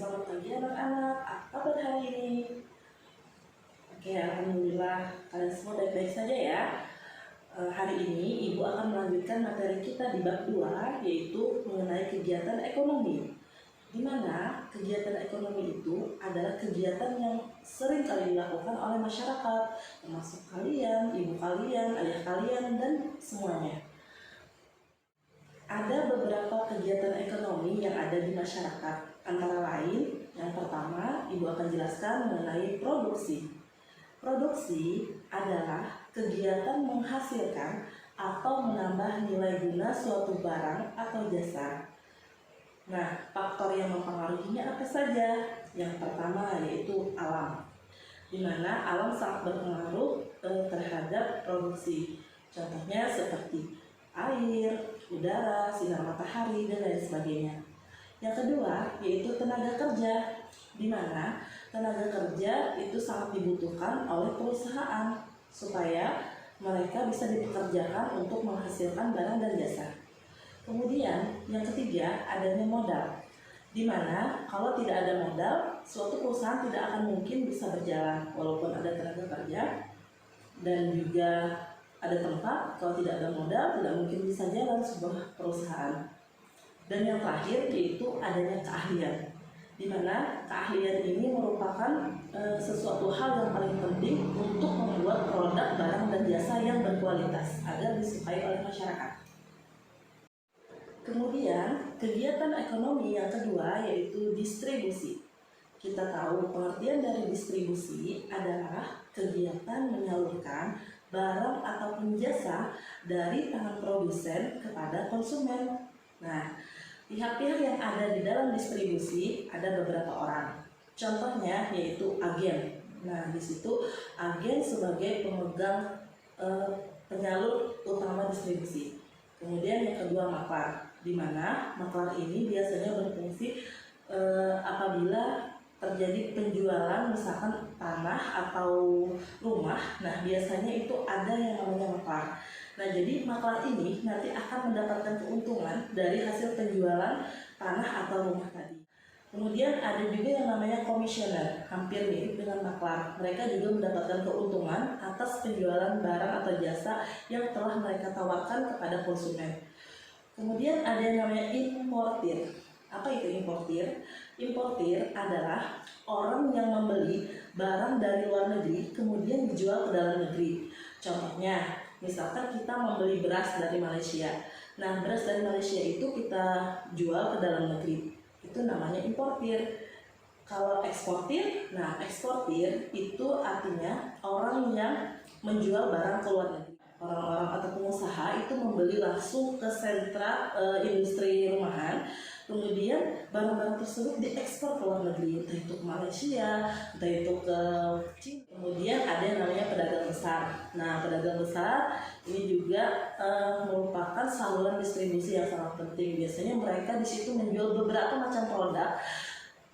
Selamat pagi anak-anak, apa kabar hari ini? Oke, alhamdulillah kalian semua baik-baik saja ya. Hari ini Ibu akan melanjutkan materi kita di bab 2, yaitu mengenai kegiatan ekonomi. Di mana kegiatan ekonomi itu adalah kegiatan yang sering kali dilakukan oleh masyarakat, termasuk kalian, ibu kalian, ayah kalian, dan semuanya. Ada beberapa kegiatan ekonomi yang ada di masyarakat, antara lain yang pertama Ibu akan jelaskan mengenai produksi. Produksi adalah kegiatan menghasilkan atau menambah nilai guna suatu barang atau jasa. Nah, faktor yang mempengaruhinya apa saja? Yang pertama yaitu alam, di mana alam sangat berpengaruh terhadap produksi. Contohnya seperti air, udara, sinar matahari, dan lain sebagainya. Yang kedua yaitu tenaga kerja, di mana tenaga kerja itu sangat dibutuhkan oleh perusahaan supaya mereka bisa dipekerjakan untuk menghasilkan barang dan jasa. Kemudian yang ketiga adanya modal, di mana kalau tidak ada modal, suatu perusahaan tidak akan mungkin bisa berjalan walaupun ada tenaga kerja dan juga ada tempat. Kalau tidak ada modal, tidak mungkin bisa jalan sebuah perusahaan. Dan yang terakhir yaitu adanya keahlian, di mana keahlian ini merupakan sesuatu hal yang paling penting untuk membuat produk, barang, dan jasa yang berkualitas agar disukai oleh masyarakat. Kemudian kegiatan ekonomi yang kedua yaitu distribusi. Kita tahu pengertian dari distribusi adalah kegiatan menyalurkan barang ataupun jasa dari tangan produsen kepada konsumen. Nah, pihak-pihak yang ada di dalam distribusi ada beberapa orang. Contohnya yaitu agen. Nah, di situ agen sebagai pemegang penyalur utama distribusi. Kemudian yang kedua maklar, di mana maklar ini biasanya berfungsi apabila terjadi penjualan misalkan tanah atau rumah. Nah, biasanya itu ada yang namanya maklar. Nah, jadi maklar ini nanti akan mendapatkan keuntungan dari hasil penjualan tanah atau rumah tadi. Kemudian ada juga yang namanya komisioner, hampir mirip dengan maklar. Mereka juga mendapatkan keuntungan atas penjualan barang atau jasa yang telah mereka tawarkan kepada konsumen. Kemudian ada yang namanya importir. Apa itu importir? Importir adalah orang yang membeli barang dari luar negeri kemudian dijual ke dalam negeri. Contohnya, misalkan kita membeli beras dari Malaysia. Nah, beras dari Malaysia itu kita jual ke dalam negeri. Itu namanya importir. Kalau eksportir, nah eksportir itu artinya orang yang menjual barang ke luar negeri. Orang-orang atau pengusaha itu membeli langsung ke sentra industri rumahan, kemudian barang-barang tersebut diekspor ke luar negeri, entah itu ke Malaysia, entah itu ke China. Kemudian ada yang namanya pedagang besar. Nah, pedagang besar ini juga merupakan saluran distribusi yang sangat penting. Biasanya mereka di situ menjual beberapa macam produk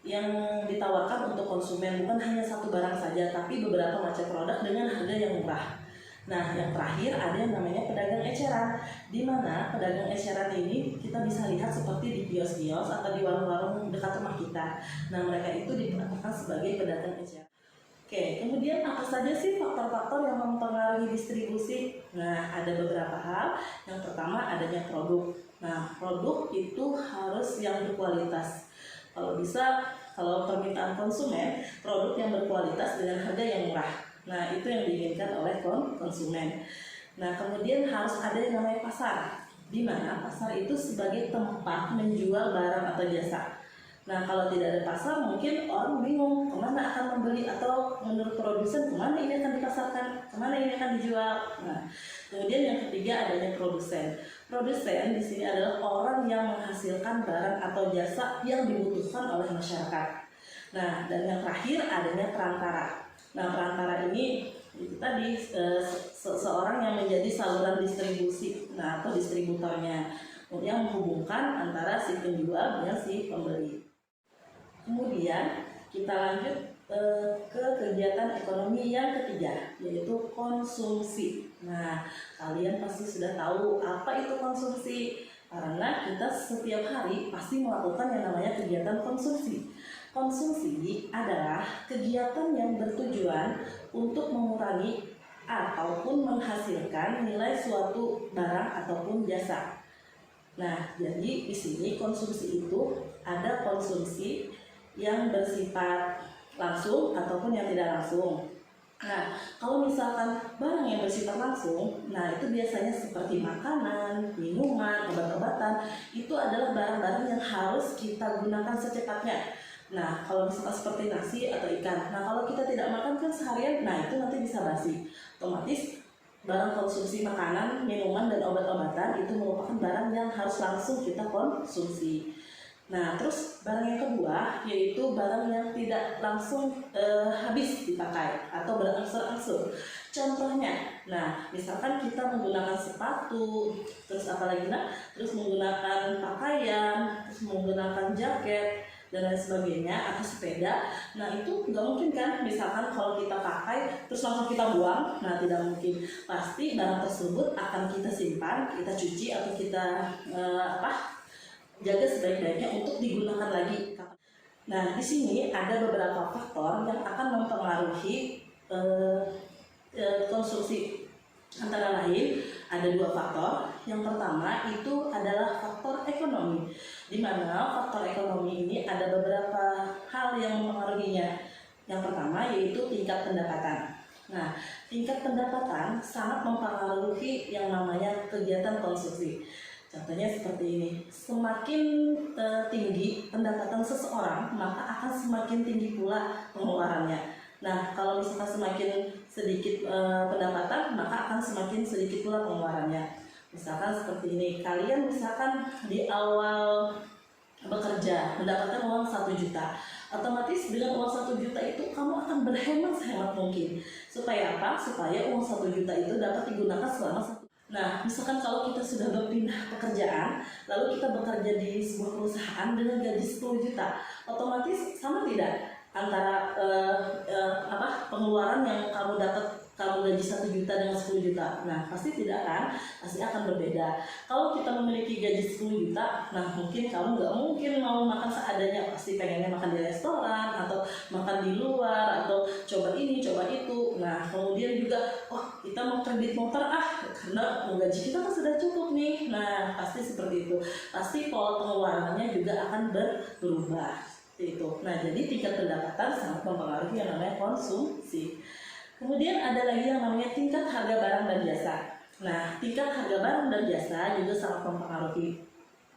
yang ditawarkan untuk konsumen, bukan hanya satu barang saja, tapi beberapa macam produk dengan harga yang murah. Nah, yang terakhir ada yang namanya pedagang eceran, di mana pedagang eceran ini kita bisa lihat seperti di kios-kios atau di warung-warung dekat rumah kita. Nah, mereka itu diperkatakan sebagai pedagang eceran. Oke, kemudian apa saja sih faktor-faktor yang mempengaruhi distribusi? Nah, ada beberapa hal. Yang pertama adanya produk. Nah, produk itu harus yang berkualitas. Kalau bisa, kalau permintaan konsumen, produk yang berkualitas dengan harga yang murah. Nah, itu yang diinginkan oleh konsumen. Nah, kemudian harus ada yang namanya pasar, di mana pasar itu sebagai tempat menjual barang atau jasa. Nah, kalau tidak ada pasar, mungkin orang bingung kemana akan membeli, atau menurut produsen kemana ini akan dipasarkan, kemana ini akan dijual. Nah, kemudian yang ketiga adanya produsen. Produsen di sini adalah orang yang menghasilkan barang atau jasa yang dibutuhkan oleh masyarakat. Nah, dan yang terakhir adanya perantara. Nah, perantara ini itu tadi seseorang yang menjadi saluran distribusi, nah atau distributornya, yang menghubungkan antara si penjual dengan si pembeli. Kemudian kita lanjut ke kegiatan ekonomi yang ketiga, yaitu konsumsi. Nah, kalian pasti sudah tahu apa itu konsumsi. Karena kita setiap hari pasti melakukan yang namanya kegiatan konsumsi. Konsumsi adalah kegiatan yang bertujuan untuk mengurangi ataupun menghasilkan nilai suatu barang ataupun jasa. Nah, jadi di sini konsumsi itu ada konsumsi yang bersifat langsung ataupun yang tidak langsung. Nah, kalau misalkan barang yang bersifat langsung, nah itu biasanya seperti makanan, minuman, obat-obatan, itu adalah barang-barang yang harus kita gunakan secepatnya. Nah, kalau misalkan seperti nasi atau ikan, nah kalau kita tidak makan kan seharian, nah itu nanti bisa basi. Otomatis barang konsumsi makanan, minuman, dan obat-obatan itu merupakan barang yang harus langsung kita konsumsi. Nah, terus barang yang kedua yaitu barang yang tidak langsung habis dipakai atau berangsur-angsur. Contohnya, nah misalkan kita menggunakan sepatu, terus apalagi terus menggunakan pakaian, terus menggunakan jaket dan lain sebagainya atau sepeda. Nah itu nggak mungkin kan, misalkan kalau kita pakai terus langsung kita buang, nah tidak mungkin. Pasti barang tersebut akan kita simpan, kita cuci atau kita jaga sebaik-baiknya untuk digunakan lagi. Nah, di sini ada beberapa faktor yang akan mempengaruhi konsumsi. Antara lain ada dua faktor. Yang pertama itu adalah faktor ekonomi, di mana faktor ekonomi ini ada beberapa hal yang mempengaruhinya. Yang pertama yaitu tingkat pendapatan. Nah, tingkat pendapatan sangat mempengaruhi yang namanya kegiatan konsumsi. Contohnya seperti ini, semakin tinggi pendapatan seseorang, maka akan semakin tinggi pula pengeluarannya. Nah, kalau misalkan semakin sedikit pendapatan, maka akan semakin sedikit pula pengeluarannya. Misalkan seperti ini, kalian misalkan di awal bekerja mendapatkan uang 1 juta, otomatis dengan uang 1 juta itu kamu akan berhemat sehemat mungkin. Supaya apa? Supaya uang 1 juta itu dapat digunakan selama 1. Nah, misalkan kalau kita sudah berpindah pekerjaan, lalu kita bekerja di sebuah perusahaan dengan gaji 10 juta, otomatis sama tidak antara pengeluaran yang kamu dapat, kamu gaji 1 juta dengan 10 juta? Nah, pasti tidak kan? Pasti akan berbeda. Kalau kita memiliki gaji 10 juta, nah mungkin kamu nggak mungkin mau makan seadanya, pasti pengennya makan di restoran atau makan di luar atau coba ini, coba itu. Nah, kemudian juga, kita mau kredit motor karena gaji kita kan sudah cukup nih. Nah, pasti seperti itu. Pasti pola pengeluarannya juga akan berubah. Itu. Nah, jadi tingkat pendapatan sangat mempengaruhi yang namanya konsumsi. Kemudian ada lagi yang namanya tingkat harga barang dan jasa. Nah, tingkat harga barang dan jasa juga sangat mempengaruhi.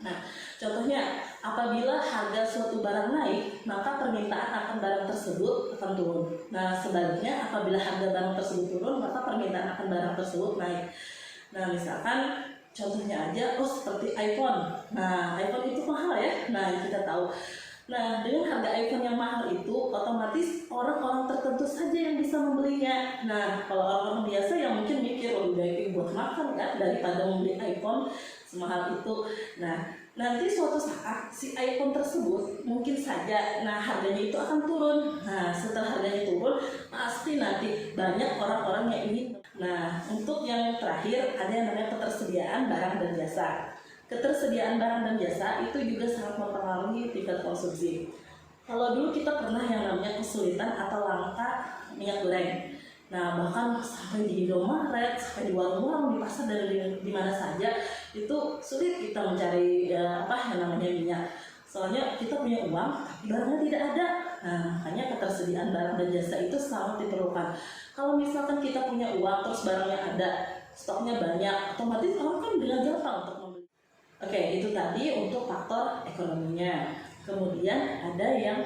Nah, contohnya apabila harga suatu barang naik, maka permintaan akan barang tersebut akan turun. Nah, sebaliknya apabila harga barang tersebut turun, maka permintaan akan barang tersebut naik. Nah, misalkan contohnya aja, seperti iPhone. Nah, iPhone itu mahal ya. Nah, kita tahu. Nah, dengan harga iPhone yang mahal itu, otomatis orang-orang tertentu saja yang bisa membelinya. Nah, kalau orang-orang biasa yang mungkin mikir, lebih baik buat makan kan, daripada membeli iPhone semahal itu. Nah, nanti suatu saat si iPhone tersebut mungkin saja, nah harganya itu akan turun. Nah, setelah harganya turun, pasti nanti banyak orang-orang yang ingin. Nah, untuk yang terakhir ada yang namanya ketersediaan barang dan jasa. Ketersediaan barang dan jasa itu juga sangat mempengaruhi tingkat konsumsi. Kalau dulu kita pernah yang namanya kesulitan atau langka minyak goreng. Nah, bahkan sampai di Indomaret, sampai di warung-warung, di pasar, dan di mana saja itu sulit kita mencari yang namanya minyak. Soalnya kita punya uang, tapi barangnya tidak ada. Nah, makanya ketersediaan barang dan jasa itu sangat diperlukan. Kalau misalkan kita punya uang, terus barangnya ada, stoknya banyak, otomatis orang kan dengan gampang untuk membeli. Oke, itu tadi untuk faktor ekonominya. Kemudian ada yang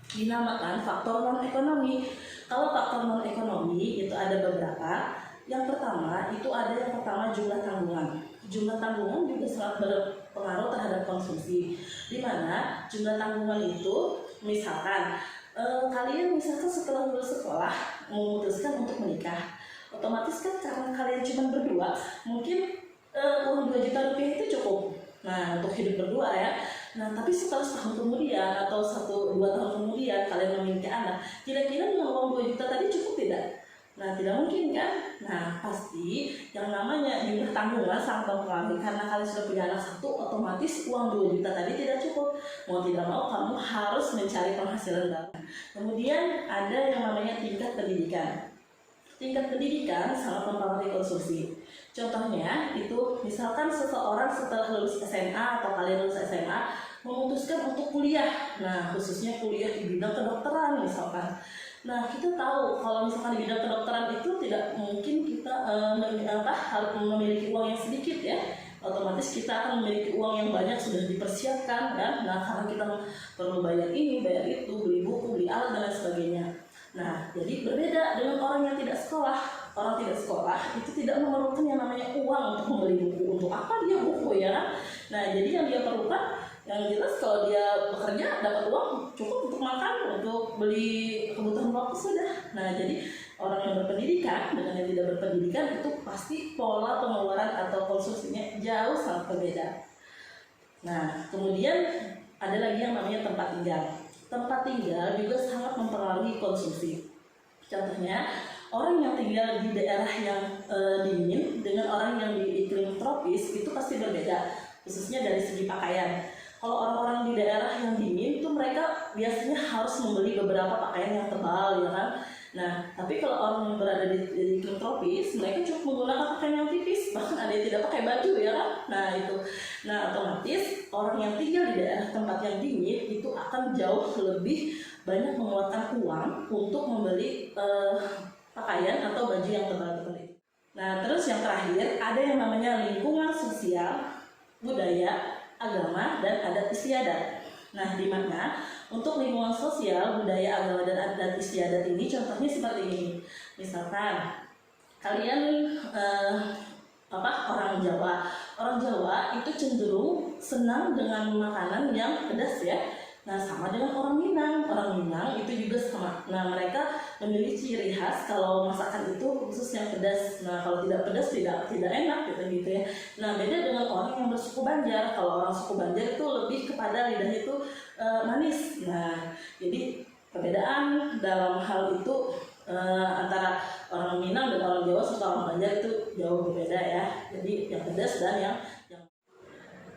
dinamakan faktor non-ekonomi. Kalau faktor non-ekonomi itu ada beberapa. Yang pertama itu ada yang pertama jumlah tanggungan. Jumlah tanggungan juga sangat berpengaruh terhadap konsumsi. Di mana jumlah tanggungan itu misalkan kalian misalkan setelah lulus sekolah memutuskan untuk menikah, otomatis kan karena kalian cuma berdua, mungkin uang 2 juta rupiah itu cukup. Nah, untuk hidup berdua ya. Nah, tapi setelah setahun kemudian atau 1-2 tahun kemudian kalian memiliki anak, kira-kira dengan uang 2 juta tadi cukup tidak? Nah, tidak mungkin kan? Nah, pasti yang namanya jumlah tanggungan sangat mempengaruhi. Karena kalian sudah punya anak satu, otomatis uang 2 juta tadi tidak cukup. Mau tidak mau kamu harus mencari penghasilan baru. Kemudian ada yang namanya tingkat pendidikan. Tingkat pendidikan sangat mempengaruhi konsumsi. Contohnya itu misalkan seseorang setelah lulus SMA atau kalian lulus SMA memutuskan untuk kuliah. Nah, khususnya kuliah di bidang kedokteran misalkan. Nah, kita tahu kalau misalkan di bidang kedokteran itu tidak mungkin kita harus memiliki uang yang sedikit ya. Otomatis kita akan memiliki uang yang banyak sudah dipersiapkan kan. Nah, karena kita perlu bayar ini, bayar itu, beli buku, beli alat dan lain sebagainya. Nah, jadi berbeda dengan orang yang tidak sekolah. Orang tidak sekolah itu tidak memerlukan yang namanya uang untuk membeli buku. Untuk apa dia buku ya kan? Nah, jadi yang dia perlukan, yang jelas kalau dia bekerja dapat uang cukup untuk makan, untuk beli kebutuhan pokok sudah. Nah, jadi orang yang berpendidikan dengan yang tidak berpendidikan itu pasti pola pengeluaran atau konsumsinya jauh sangat berbeda. Nah, kemudian ada lagi yang namanya tempat tinggal. Tempat tinggal juga sangat mempengaruhi konsumsi. Contohnya, orang yang tinggal di daerah yang dingin dengan orang yang di iklim tropis itu pasti berbeda, khususnya dari segi pakaian. Kalau orang-orang di daerah yang dingin itu mereka biasanya harus membeli beberapa pakaian yang tebal ya kan. Nah, tapi kalau orang yang berada di iklim tropis, mereka cukup menggunakan pakaian yang tipis, bahkan ada yang tidak pakai baju ya kan. Nah, itu. Nah, otomatis orang yang tinggal di daerah tempat yang dingin itu akan jauh lebih banyak mengeluarkan uang untuk membeli pakaian atau baju yang tebal seperti itu. Nah, terus yang terakhir ada yang namanya lingkungan sosial, budaya, agama, dan adat istiadat. Nah, di mana untuk lingkungan sosial, budaya, agama, dan adat istiadat ini contohnya seperti ini. Misalkan kalian orang Jawa. Orang Jawa itu cenderung senang dengan makanan yang pedas ya. Nah, sama dengan orang Minang. Orang Minang itu juga sama. Nah, mereka memiliki ciri khas kalau masakan itu khusus yang pedas. Nah, kalau tidak pedas tidak enak gitu ya. Nah, beda dengan orang yang bersuku Banjar. Kalau orang suku Banjar itu lebih kepada lidahnya itu manis. Nah, jadi perbedaan dalam hal itu antara orang Minang dan orang Jawa serta orang Banjar itu jauh berbeda ya. Jadi yang pedas dan yang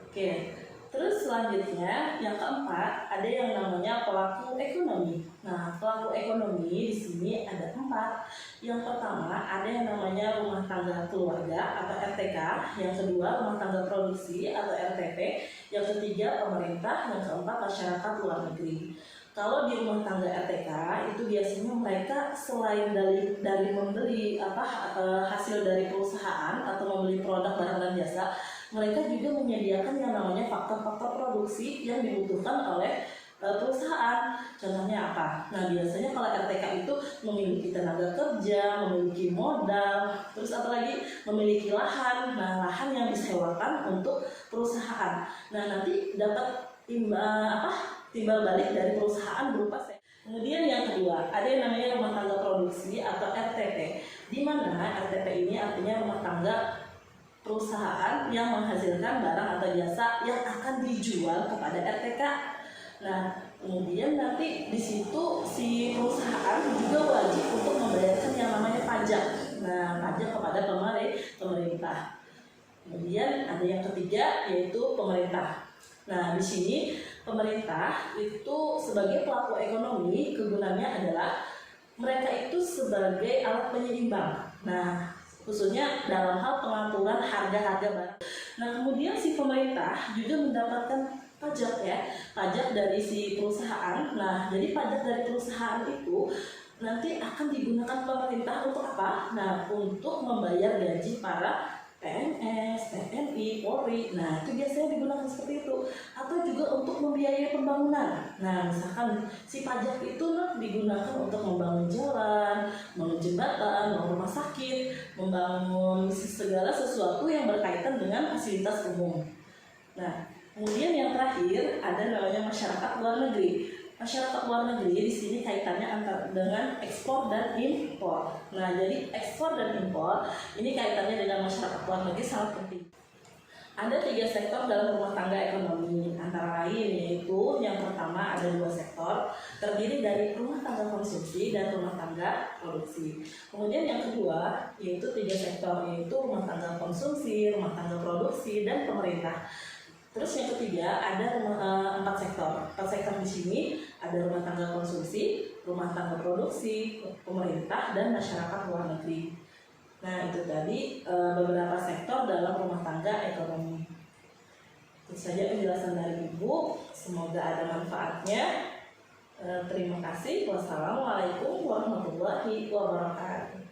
Oke. Terus selanjutnya yang keempat ada yang namanya pelaku ekonomi. Nah, pelaku ekonomi di sini ada 4. Yang pertama ada yang namanya rumah tangga keluarga atau RTK, yang kedua rumah tangga produksi atau RTP, yang ketiga pemerintah, yang keempat masyarakat luar negeri. Kalau di rumah tangga RTK itu biasanya mereka selain dari membeli hasil dari perusahaan atau membeli produk barang dan jasa, mereka juga menyediakan yang namanya faktor-faktor produksi yang dibutuhkan oleh perusahaan. Contohnya apa? Nah, biasanya kalau RTK itu memiliki tenaga kerja, memiliki modal, terus apalagi memiliki lahan. Nah, lahan yang disewakan untuk perusahaan. Nah, nanti dapat timbal balik dari perusahaan berupa Kemudian yang kedua, ada yang namanya rumah tangga produksi atau RTP, di mana RTP ini artinya rumah tangga perusahaan yang menghasilkan barang atau jasa yang akan dijual kepada RTK. Nah, kemudian nanti di situ si perusahaan juga wajib untuk membayarkan yang namanya pajak. Nah, pajak kepada pemerintah. Kemudian ada yang ketiga yaitu pemerintah. Nah, di sini pemerintah itu sebagai pelaku ekonomi, kegunaannya adalah mereka itu sebagai alat penyeimbang. Nah, khususnya dalam hal pengaturan harga-harga barang. Nah, kemudian si pemerintah juga mendapatkan pajak ya, pajak dari si perusahaan. Nah, jadi pajak dari perusahaan itu nanti akan digunakan pemerintah untuk apa? Nah, untuk membayar gaji para PNS, TNI, Polri. Nah, itu biasanya digunakan seperti itu. Atau juga untuk membiayai pembangunan. Nah, misalkan si pajak itu digunakan untuk membangun jalan, membangun jembatan, membangun rumah sakit, membangun segala sesuatu yang berkaitan dengan fasilitas umum. Nah, kemudian yang terakhir ada namanya masyarakat luar negeri. Masyarakat luar negeri di sini kaitannya antara dengan ekspor dan impor. Nah, jadi ekspor dan impor ini kaitannya dengan masyarakat luar negeri sangat penting. Ada 3 sektor dalam rumah tangga ekonomi, antara lain yaitu yang pertama ada 2 sektor, terdiri dari rumah tangga konsumsi dan rumah tangga produksi. Kemudian yang kedua yaitu 3 sektor, yaitu rumah tangga konsumsi, rumah tangga produksi, dan pemerintah. Terus yang ketiga ada 4 sektor. 4 sektor di sini ada rumah tangga konsumsi, rumah tangga produksi, pemerintah, dan masyarakat luar negeri. Nah, itu tadi beberapa sektor dalam rumah tangga ekonomi. Itu saja penjelasan dari Ibu. Semoga ada manfaatnya. Terima kasih. Wassalamualaikum warahmatullahi wabarakatuh.